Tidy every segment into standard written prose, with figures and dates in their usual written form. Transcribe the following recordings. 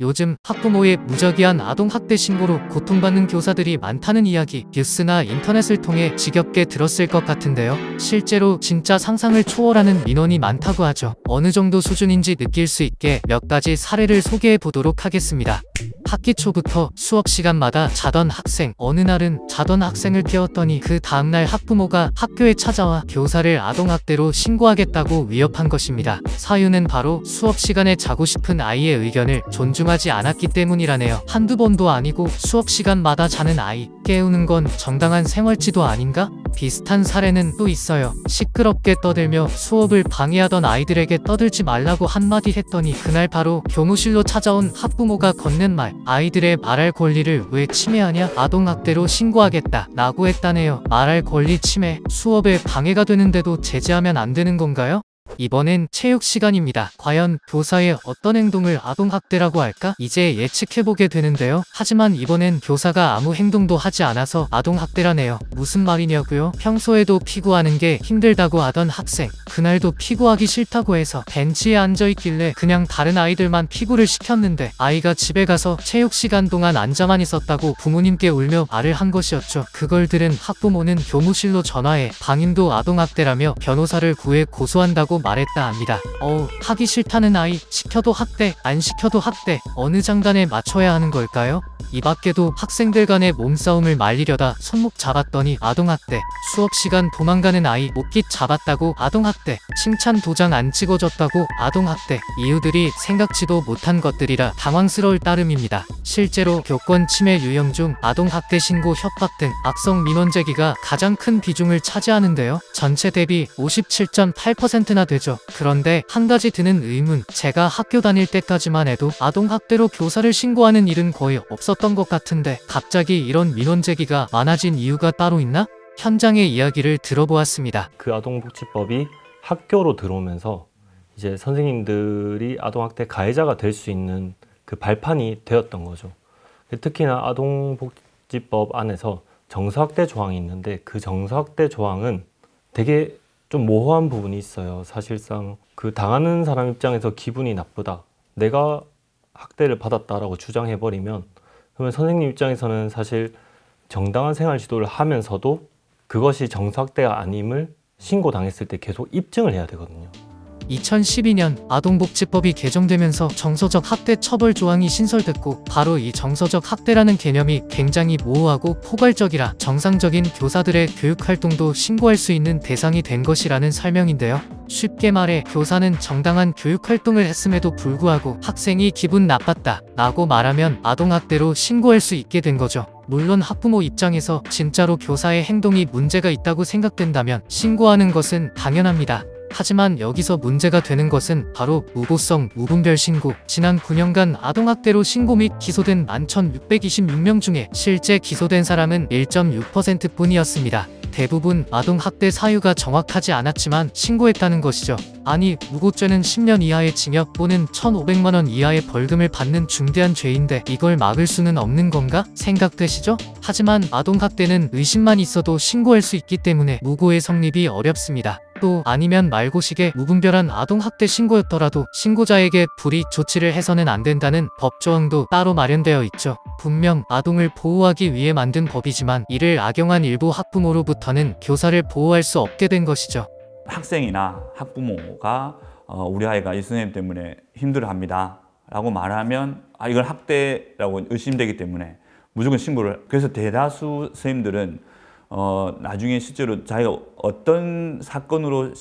요즘 학부모의 무작위한 아동학대 신고로 고통받는 교사들이 많다는 이야기 뉴스나 인터넷을 통해 지겹게 들었을 것 같은데요. 실제로 진짜 상상을 초월하는 민원이 많다고 하죠. 어느 정도 수준인지 느낄 수 있게 몇 가지 사례를 소개해 보도록 하겠습니다. 학기 초부터 수업 시간마다 자던 학생. 어느 날은 자던 학생을 깨웠더니 그 다음날 학부모가 학교에 찾아와 교사를 아동학대로 신고하겠다고 위협한 것입니다. 사유는 바로 수업 시간에 자고 싶은 아이의 의견을 존중하지 않았기 때문이라네요. 한두 번도 아니고 수업 시간마다 자는 아이 깨우는 건 정당한 생활지도 아닌가? 비슷한 사례는 또 있어요. 시끄럽게 떠들며 수업을 방해하던 아이들에게 떠들지 말라고 한마디 했더니 그날 바로 교무실로 찾아온 학부모가 건넨 말. 아이들의 말할 권리를 왜 침해하냐? 아동학대로 신고하겠다 라고 했다네요. 말할 권리 침해, 수업에 방해가 되는데도 제재하면 안 되는 건가요? 이번엔 체육 시간입니다. 과연 교사의 어떤 행동을 아동학대라고 할까? 이제 예측해보게 되는데요. 하지만 이번엔 교사가 아무 행동도 하지 않아서 아동학대라네요. 무슨 말이냐고요? 평소에도 피구하는 게 힘들다고 하던 학생. 그날도 피구하기 싫다고 해서 벤치에 앉아있길래 그냥 다른 아이들만 피구를 시켰는데 아이가 집에 가서 체육 시간 동안 앉아만 있었다고 부모님께 울며 말을 한 것이었죠. 그걸 들은 학부모는 교무실로 전화해 방임도 아동학대라며 변호사를 구해 고소한다고 말했다 합니다. 하기 싫다는 아이, 시켜도 학대, 안 시켜도 학대. 어느 장단에 맞춰야 하는 걸까요? 이 밖에도 학생들 간의 몸싸움을 말리려다 손목 잡았더니 아동학대, 수업 시간 도망가는 아이 목깃 잡았다고 아동학대, 칭찬 도장 안 찍어줬다고 아동학대. 이유들이 생각지도 못한 것들이라 당황스러울 따름입니다. 실제로 교권 침해 유형 중 아동학대 신고, 협박 등 악성 민원 제기가 가장 큰 비중을 차지하는데요. 전체 대비 57.8%나 되죠. 그런데 한 가지 드는 의문, 제가 학교 다닐 때까지만 해도 아동학대로 교사를 신고하는 일은 거의 없었던 것 같은데 갑자기 이런 민원 제기가 많아진 이유가 따로 있나? 현장의 이야기를 들어보았습니다. 그 아동복지법이 학교로 들어오면서 이제 선생님들이 아동학대 가해자가 될 수 있는 그 발판이 되었던 거죠. 특히나 아동복지법 안에서 정서학대 조항이 있는데 그 정서학대 조항은 되게 좀 모호한 부분이 있어요. 사실상 그 당하는 사람 입장에서 기분이 나쁘다, 내가 학대를 받았다라고 주장해버리면 그러면 선생님 입장에서는 사실 정당한 생활 지도를 하면서도 그것이 정서학대가 아님을 신고당했을 때 계속 입증을 해야 되거든요. 2012년 아동복지법이 개정되면서 정서적 학대 처벌 조항이 신설됐고 바로 이 정서적 학대라는 개념이 굉장히 모호하고 포괄적이라 정상적인 교사들의 교육활동도 신고할 수 있는 대상이 된 것이라는 설명인데요. 쉽게 말해 교사는 정당한 교육활동을 했음에도 불구하고 학생이 기분 나빴다 라고 말하면 아동학대로 신고할 수 있게 된 거죠. 물론 학부모 입장에서 진짜로 교사의 행동이 문제가 있다고 생각된다면 신고하는 것은 당연합니다. 하지만 여기서 문제가 되는 것은 바로 무고성 무분별 신고. 지난 9년간 아동학대로 신고 및 기소된 11,626명 중에 실제 기소된 사람은 1.6% 뿐이었습니다. 대부분 아동학대 사유가 정확하지 않았지만 신고했다는 것이죠. 아니, 무고죄는 10년 이하의 징역 또는 1,500만 원 이하의 벌금을 받는 중대한 죄인데 이걸 막을 수는 없는 건가? 생각되시죠? 하지만 아동학대는 의심만 있어도 신고할 수 있기 때문에 무고의 성립이 어렵습니다. 또 아니면 말고식의 무분별한 아동학대 신고였더라도 신고자에게 불이익 조치를 해서는 안 된다는 법조항도 따로 마련되어 있죠. 분명 아동을 보호하기 위해 만든 법이지만 이를 악용한 일부 학부모로부터는 교사를 보호할 수 없게 된 것이죠. 학생이나 학부모가 우리 아이가 이 선생님 때문에 힘들어합니다 라고 말하면 이건 학대라고 의심되기 때문에 무조건 신고를. 그래서 대다수 선생님들은 나중에 실제로 자기가 어떤 사건으로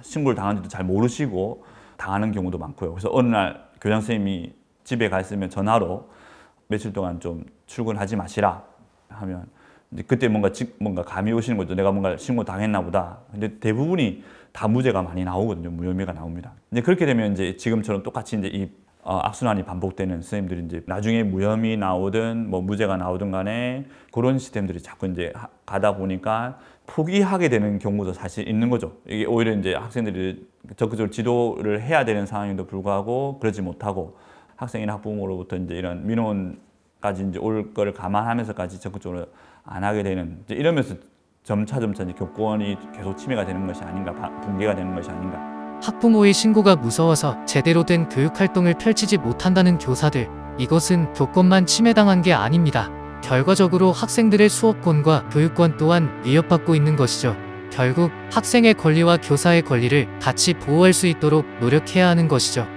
신고를 당한지도 잘 모르시고 당하는 경우도 많고요. 그래서 어느 날 교장 선생님이 집에 가 있으면 전화로 며칠 동안 좀 출근하지 마시라 하면 이제 그때 뭔가 감이 오시는 거죠. 내가 뭔가 신고 당했나 보다. 근데 대부분이 다 무죄가 많이 나오거든요. 무혐의가 나옵니다. 이제 그렇게 되면 이제 지금처럼 똑같이 이제 이 악순환이 반복되는 선생님들이 이제 나중에 무혐의 나오든 뭐 무죄가 나오든 간에 그런 시스템들이 자꾸 이제 가다 보니까 포기하게 되는 경우도 사실 있는 거죠. 이게 오히려 이제 학생들이 적극적으로 지도를 해야 되는 상황임에도 불구하고 그러지 못하고 학생이나 학부모로부터 이제 이런 민원까지 이제 올 거를 감안하면서까지 적극적으로 안 하게 되는, 이제 이러면서 점차 이제 교권이 계속 침해가 되는 것이 아닌가, 붕괴가 되는 것이 아닌가. 학부모의 신고가 무서워서 제대로 된 교육활동을 펼치지 못한다는 교사들. 이것은 교권만 침해당한 게 아닙니다. 결과적으로 학생들의 수업권과 교육권 또한 위협받고 있는 것이죠. 결국 학생의 권리와 교사의 권리를 같이 보호할 수 있도록 노력해야 하는 것이죠.